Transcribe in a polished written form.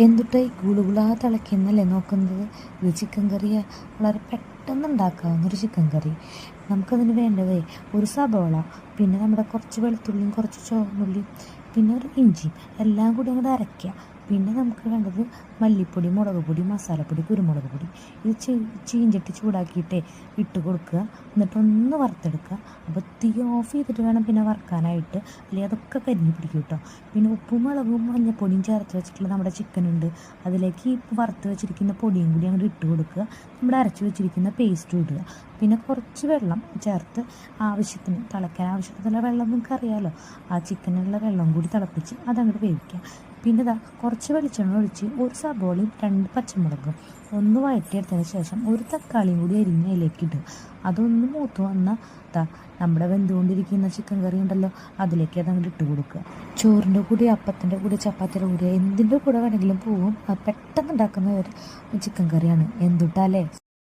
എന്തുട്ടായി ഗുളുകുളാ തിളയ്ക്കുന്നല്ലേ നോക്കുന്നത്. ഇത് ചിക്കൻ കറിയാ, വളരെ പെട്ടെന്ന് ഉണ്ടാക്കാവുന്നൊരു ചിക്കൻ കറി. നമുക്കതിന് വേണ്ടതേ ഒരു സബോള, പിന്നെ നമ്മുടെ കുറച്ച് വെളുത്തുള്ളിയും കുറച്ച് ചുവന്നുള്ളിയും, പിന്നെ ഒരു ഇഞ്ചിയും എല്ലാം കൂടി അങ്ങോട്ട് അരയ്ക്കുക. പിന്നെ നമുക്ക് വേണ്ടത് മല്ലിപ്പൊടി, മുളക് പൊടി, മസാലപ്പൊടി, കുരുമുളക് പൊടി. ഇത് ചീഞ്ചട്ടി ചൂടാക്കിയിട്ടേ ഇട്ട് കൊടുക്കുക. എന്നിട്ടൊന്ന് വറുത്തെടുക്കുക. അപ്പോൾ തീ ഓഫ് ചെയ്തിട്ട് വേണം പിന്നെ വറുക്കാനായിട്ട്, അല്ലെങ്കിൽ അതൊക്കെ കരിഞ്ഞ് പിടിക്കും കേട്ടോ. പിന്നെ ഉപ്പും മുളകും മഞ്ഞപ്പൊടിയും ചേർത്ത് വെച്ചിട്ടുള്ള നമ്മുടെ ചിക്കൻ ഉണ്ട്, അതിലേക്ക് ഈ വറുത്ത് വെച്ചിരിക്കുന്ന പൊടിയും കൂടി അങ്ങോട്ട് ഇട്ട് കൊടുക്കുക. നമ്മുടെ അരച്ച് വെച്ചിരിക്കുന്ന പേസ്റ്റും ഇടുക. പിന്നെ കുറച്ച് വെള്ളം ചേർത്ത് ആവശ്യത്തിന് തിളയ്ക്കാൻ ആവശ്യത്തിനുള്ള വെള്ളം നിങ്ങൾക്ക് അറിയാമല്ലോ, ആ ചിക്കനുള്ള വെള്ളം കൂടി തിളപ്പിച്ച് അതങ്ങോട്ട് വേവിക്കുക. പിന്നെ ഇതാ കുറച്ച് വെളിച്ചെണ്ണ ഒഴിച്ച് ഒരു സബോളയും 2 പച്ചമുളകും ഒന്ന് വഴറ്റിയെടുത്തതിന് ശേഷം ഒരു തക്കാളിയും കൂടി അരിഞ്ഞ് അതിലേക്ക് ഇടുക. അതൊന്ന് മൂത്ത് വന്നാൽ നമ്മുടെ വെന്തുകൊണ്ടിരിക്കുന്ന ചിക്കൻ കറി ഉണ്ടല്ലോ, അതിലേക്ക് അതങ്ങോട്ട് ഇട്ട് കൊടുക്കുക. ചോറിൻ്റെ കൂടി, അപ്പത്തിൻ്റെ കൂടി, ചപ്പാത്തിയുടെ കൂടി, എന്തിൻ്റെ കൂടെ വേണമെങ്കിലും പോവും. പെട്ടെന്ന് ഉണ്ടാക്കുന്ന ഒരു ചിക്കൻ കറിയാണ് എന്തുട്ടാലേ.